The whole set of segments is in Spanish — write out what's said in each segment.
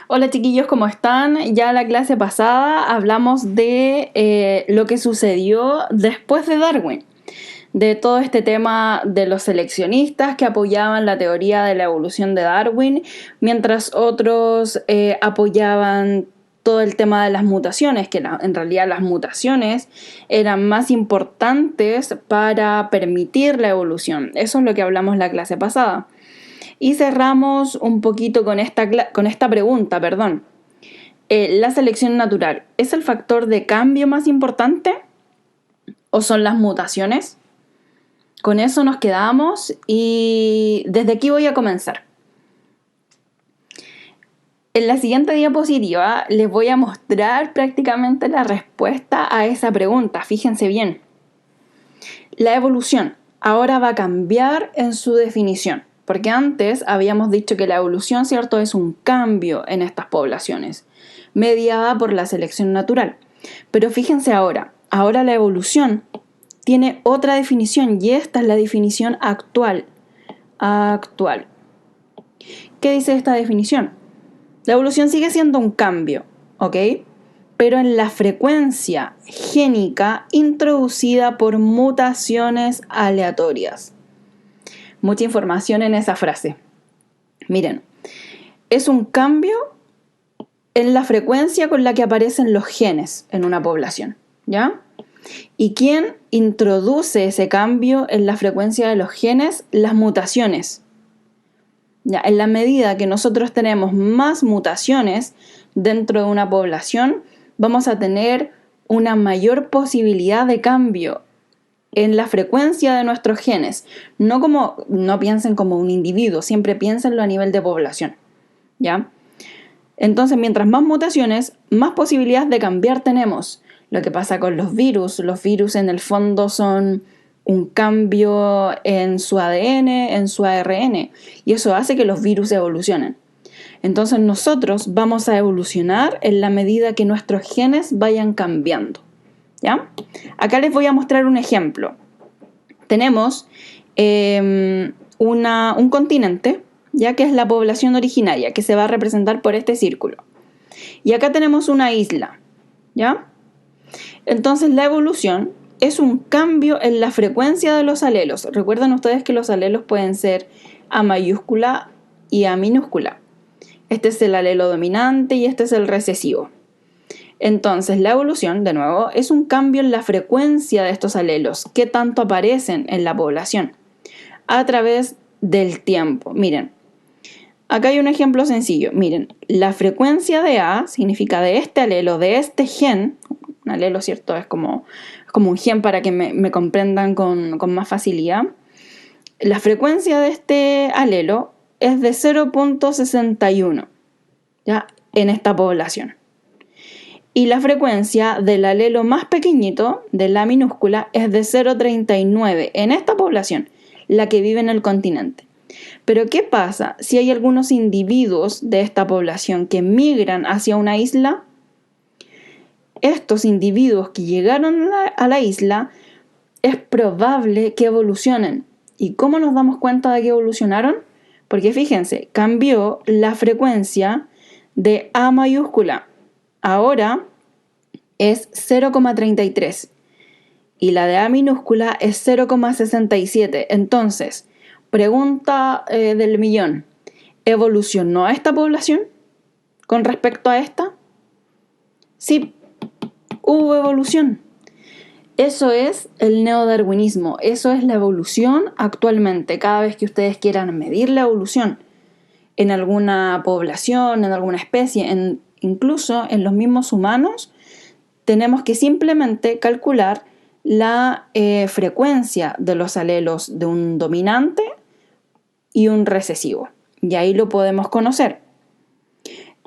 Hola chiquillos, ¿cómo están? Ya la clase pasada hablamos de lo que sucedió después de Darwin, de todo este tema de los seleccionistas que apoyaban la teoría de la evolución de Darwin, mientras otros apoyaban todo el tema de las mutaciones, que en realidad las mutaciones eran más importantes para permitir la evolución. Eso es lo que hablamos la clase pasada. Y cerramos un poquito con esta pregunta, perdón. ¿La selección natural es el factor de cambio más importante o son las mutaciones? Con eso nos quedamos y desde aquí voy a comenzar. En la siguiente diapositiva les voy a mostrar prácticamente la respuesta a esa pregunta. Fíjense bien. La evolución ahora va a cambiar en su definición. Porque antes habíamos dicho que la evolución, ¿cierto?, es un cambio en estas poblaciones, mediada por la selección natural. Pero fíjense ahora la evolución tiene otra definición y esta es la definición actual. ¿Qué dice esta definición? La evolución sigue siendo un cambio, ¿ok? Pero en la frecuencia génica introducida por mutaciones aleatorias. Mucha información en esa frase. Miren, es un cambio en la frecuencia con la que aparecen los genes en una población, ¿ya? ¿Y quién introduce ese cambio en la frecuencia de los genes? Las mutaciones. ¿Ya? En la medida que nosotros tenemos más mutaciones dentro de una población, vamos a tener una mayor posibilidad de cambio en la frecuencia de nuestros genes. No piensen como un individuo, siempre piénsenlo a nivel de población, ¿ya? Entonces, mientras más mutaciones, más posibilidades de cambiar tenemos. Lo que pasa con los virus en el fondo son un cambio en su ADN, en su ARN, y eso hace que los virus evolucionen. Entonces nosotros vamos a evolucionar en la medida que nuestros genes vayan cambiando, ¿ya? Acá les voy a mostrar un ejemplo. Tenemos un continente, ya que es la población originaria, que se va a representar por este círculo. Y acá tenemos una isla, ¿ya? Entonces la evolución es un cambio en la frecuencia de los alelos. Recuerden ustedes que los alelos pueden ser A mayúscula y A minúscula. Este es el alelo dominante y este es el recesivo. Entonces la evolución, de nuevo, es un cambio en la frecuencia de estos alelos que tanto aparecen en la población a través del tiempo. Miren, acá hay un ejemplo sencillo. Miren, la frecuencia de A significa de este alelo, de este gen. Un alelo, ¿cierto? Es como un gen para que me comprendan con más facilidad. La frecuencia de este alelo es de 0.61, ¿ya? En esta población. Y la frecuencia del alelo más pequeñito, de la minúscula, es de 0.39 en esta población, la que vive en el continente. Pero ¿qué pasa si hay algunos individuos de esta población que migran hacia una isla? Estos individuos que llegaron a la isla es probable que evolucionen. ¿Y cómo nos damos cuenta de que evolucionaron? Porque fíjense, cambió la frecuencia de A mayúscula. Ahora es 0.33 y la de A minúscula es 0.67. Entonces, pregunta del millón, ¿evolucionó esta población con respecto a esta? Sí, hubo evolución. Eso es el neodarwinismo, eso es la evolución actualmente. Cada vez que ustedes quieran medir la evolución en alguna población, en alguna especie, incluso en los mismos humanos, tenemos que simplemente calcular la frecuencia de los alelos de un dominante y un recesivo. Y ahí lo podemos conocer.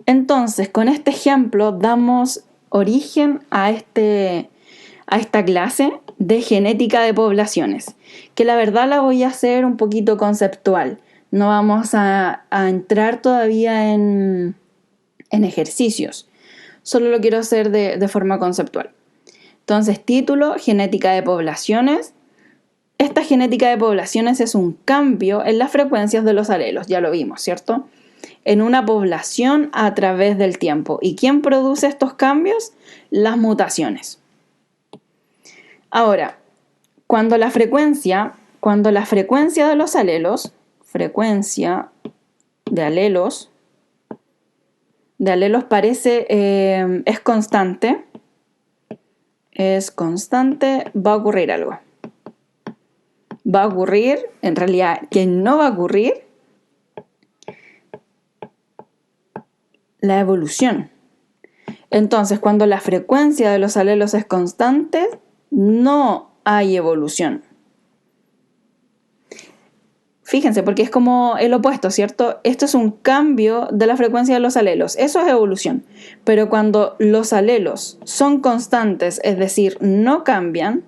Entonces, con este ejemplo damos origen a esta clase de genética de poblaciones, que la verdad la voy a hacer un poquito conceptual. No vamos a entrar todavía en ejercicios. Solo lo quiero hacer de forma conceptual. Entonces, título, genética de poblaciones. Esta genética de poblaciones es un cambio en las frecuencias de los alelos, ya lo vimos, ¿cierto? en una población a través del tiempo. ¿Y quién produce estos cambios? Las mutaciones. Ahora, cuando la frecuencia de los alelos, frecuencia de alelos parece, es constante, va a ocurrir algo. Va a ocurrir, en realidad, que no va a ocurrir, la evolución. Entonces, cuando la frecuencia de los alelos es constante, no hay evolución. Fíjense, porque es como el opuesto, ¿cierto? Esto es un cambio de la frecuencia de los alelos. Eso es evolución. Pero cuando los alelos son constantes, es decir, no cambian,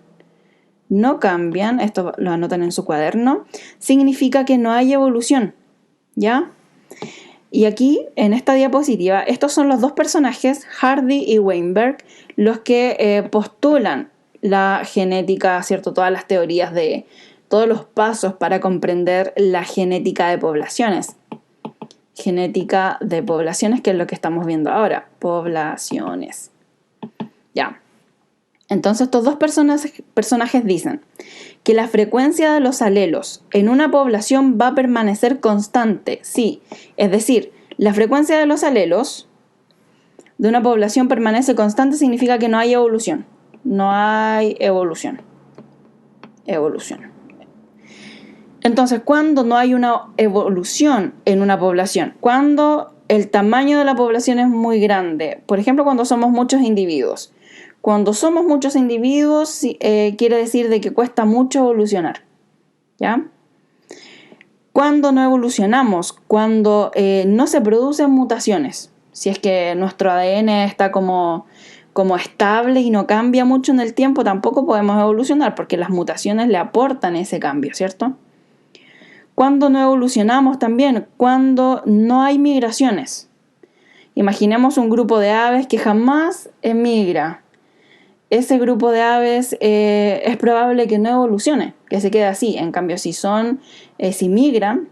esto lo anotan en su cuaderno, significa que no hay evolución, ¿ya? Y aquí, en esta diapositiva, estos son los dos personajes, Hardy y Weinberg, los que postulan la genética, ¿cierto? Todas las teorías de todos los pasos para comprender la genética de poblaciones. Genética de poblaciones, que es lo que estamos viendo ahora. Poblaciones. Ya. Entonces, estos dos personajes dicen que la frecuencia de los alelos en una población va a permanecer constante. Sí, es decir, la frecuencia de los alelos de una población permanece constante significa que no hay evolución. No hay evolución. Entonces, ¿cuándo no hay una evolución en una población? Cuando el tamaño de la población es muy grande. Por ejemplo, cuando somos muchos individuos. Cuando somos muchos individuos, quiere decir de que cuesta mucho evolucionar. ¿Ya? Cuando no evolucionamos, cuando no se producen mutaciones. Si es que nuestro ADN está como estable y no cambia mucho en el tiempo, tampoco podemos evolucionar porque las mutaciones le aportan ese cambio, ¿cierto? Cuando no evolucionamos también, cuando no hay migraciones. Imaginemos un grupo de aves que jamás emigra. Ese grupo de aves es probable que no evolucione, que se quede así. En cambio, si migran,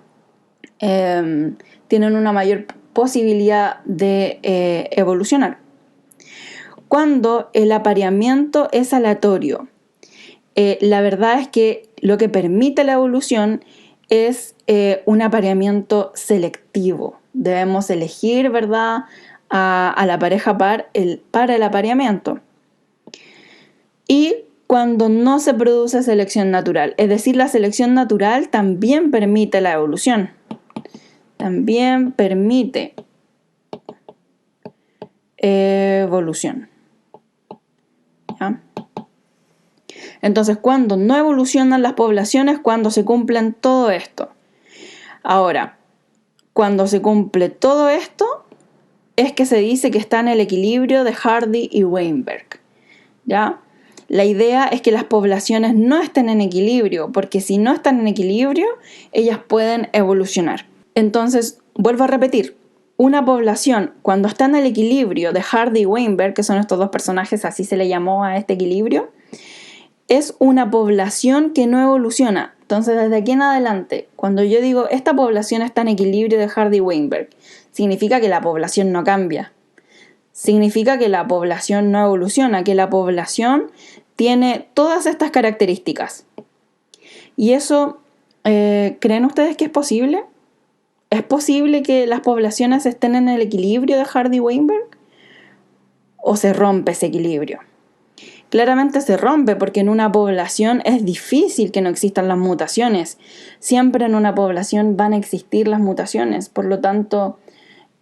tienen una mayor posibilidad de evolucionar. Cuando el apareamiento es aleatorio, la verdad es que lo que permite la evolución es un apareamiento selectivo. Debemos elegir, ¿verdad?, a la pareja para el apareamiento. Y cuando no se produce selección natural, es decir, la selección natural también permite la evolución. También permite evolución. ¿Ya? Entonces, cuando no evolucionan las poblaciones, cuando se cumplen todo esto. Ahora, cuando se cumple todo esto, es que se dice que está en el equilibrio de Hardy y Weinberg. ¿Ya? La idea es que las poblaciones no estén en equilibrio, porque si no están en equilibrio, ellas pueden evolucionar. Entonces, vuelvo a repetir, una población, cuando está en el equilibrio de Hardy y Weinberg, que son estos dos personajes, así se le llamó a este equilibrio, es una población que no evoluciona. Entonces, desde aquí en adelante, cuando yo digo esta población está en equilibrio de Hardy y Weinberg, significa que la población no cambia. Significa que la población no evoluciona, que la población tiene todas estas características. ¿Y eso creen ustedes que es posible? ¿Es posible que las poblaciones estén en el equilibrio de Hardy y Weinberg? ¿O se rompe ese equilibrio? Claramente se rompe porque en una población es difícil que no existan las mutaciones. Siempre en una población van a existir las mutaciones. Por lo tanto,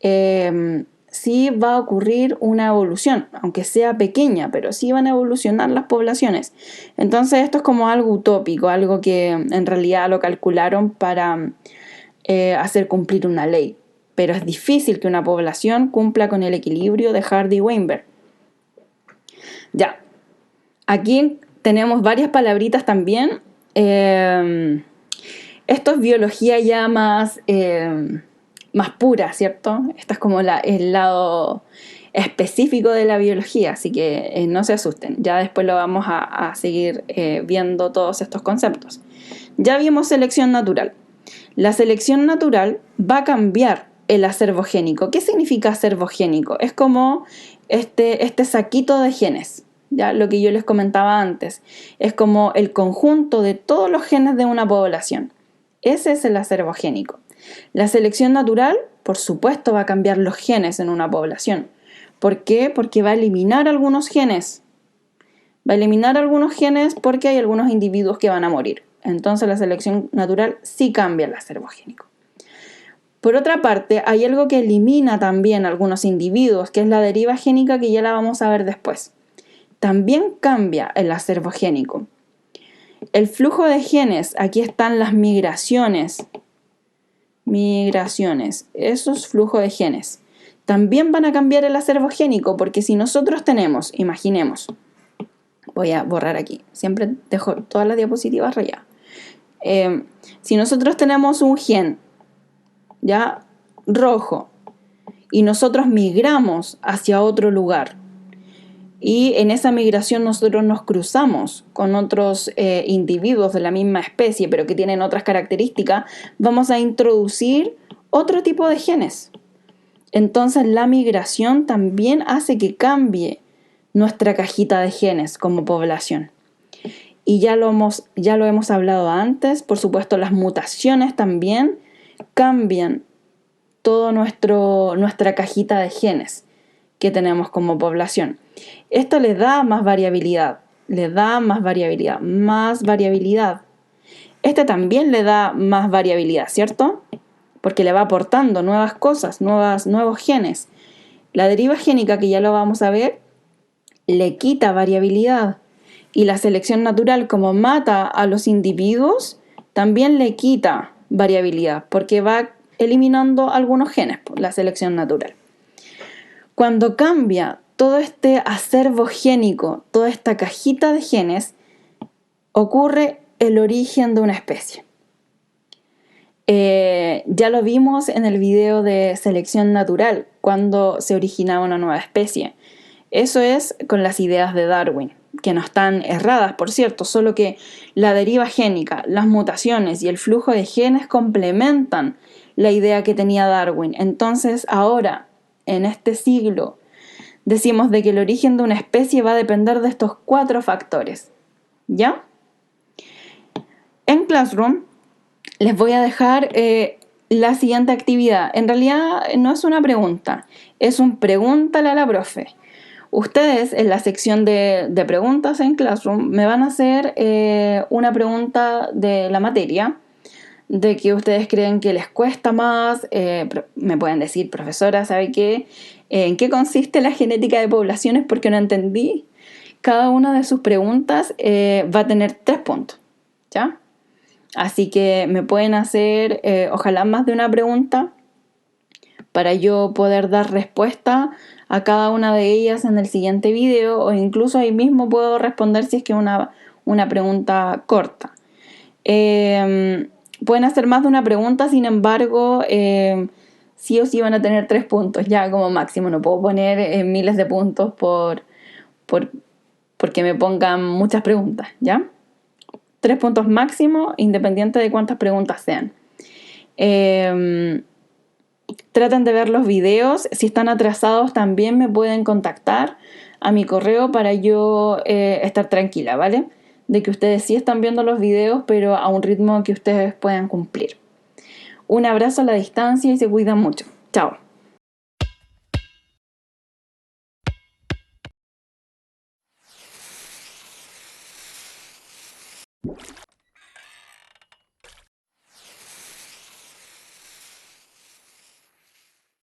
sí va a ocurrir una evolución, aunque sea pequeña, pero sí van a evolucionar las poblaciones. Entonces esto es como algo utópico, algo que en realidad lo calcularon para hacer cumplir una ley. Pero es difícil que una población cumpla con el equilibrio de Hardy y Weinberg. Ya. Aquí tenemos varias palabritas también. Esto es biología ya más pura, ¿cierto? Esto es como el lado específico de la biología, así que no se asusten. Ya después lo vamos a seguir viendo todos estos conceptos. Ya vimos selección natural. La selección natural va a cambiar el acervo génico. ¿Qué significa acervo génico? Es como este saquito de genes, ¿ya? Lo que yo les comentaba antes. Es como el conjunto de todos los genes de una población. Ese es el acervo génico. La selección natural, por supuesto, va a cambiar los genes en una población. ¿Por qué? Porque va a eliminar algunos genes. Va a eliminar algunos genes porque hay algunos individuos que van a morir. Entonces la selección natural sí cambia el acervo génico. Por otra parte, hay algo que elimina también algunos individuos, que es la deriva génica, que ya la vamos a ver después. También cambia el acervo génico. El flujo de genes, aquí están las migraciones. Eso es flujo de genes. También van a cambiar el acervo génico, porque si nosotros tenemos, imaginemos, voy a borrar aquí, siempre dejo todas las diapositivas rayadas. Si nosotros tenemos un gen, ya, rojo, y nosotros migramos hacia otro lugar, y en esa migración nosotros nos cruzamos con otros individuos de la misma especie, pero que tienen otras características, vamos a introducir otro tipo de genes. Entonces la migración también hace que cambie nuestra cajita de genes como población. Y ya lo hemos hablado antes, por supuesto las mutaciones también cambian toda nuestra cajita de genes que tenemos como población. Esto le da más variabilidad. Este también le da más variabilidad, ¿cierto? Porque le va aportando nuevas cosas, nuevos genes. La deriva génica, que ya lo vamos a ver, le quita variabilidad. Y la selección natural, como mata a los individuos, también le quita variabilidad, porque va eliminando algunos genes por la selección natural. Cuando cambia todo este acervo génico, toda esta cajita de genes, ocurre el origen de una especie. Ya lo vimos en el video de selección natural, cuando se originaba una nueva especie. Eso es con las ideas de Darwin, que no están erradas, por cierto, solo que la deriva génica, las mutaciones y el flujo de genes complementan la idea que tenía Darwin. Entonces, ahora, en este siglo, decimos de que el origen de una especie va a depender de estos 4 factores. ¿Ya? En Classroom les voy a dejar la siguiente actividad. En realidad no es una pregunta, es un pregúntale a la profe. Ustedes en la sección de preguntas en Classroom me van a hacer una pregunta de la materia, de que ustedes creen que les cuesta más. Me pueden decir, profesora, ¿sabe qué? ¿En qué consiste la genética de poblaciones? Porque no entendí. Cada una de sus preguntas va a tener 3 puntos, ¿ya? Así que me pueden hacer, ojalá, más de una pregunta para yo poder dar respuesta a cada una de ellas en el siguiente video, o incluso ahí mismo puedo responder si es que es una pregunta corta. Pueden hacer más de una pregunta, sin embargo, sí o sí van a tener 3 puntos ya como máximo. No puedo poner miles de puntos porque me pongan muchas preguntas, ¿ya? 3 puntos máximo, independiente de cuántas preguntas sean. Traten de ver los videos. Si están atrasados, también me pueden contactar a mi correo para yo estar tranquila, ¿vale? De que ustedes sí están viendo los videos, pero a un ritmo que ustedes puedan cumplir. Un abrazo a la distancia y se cuidan mucho. Chao.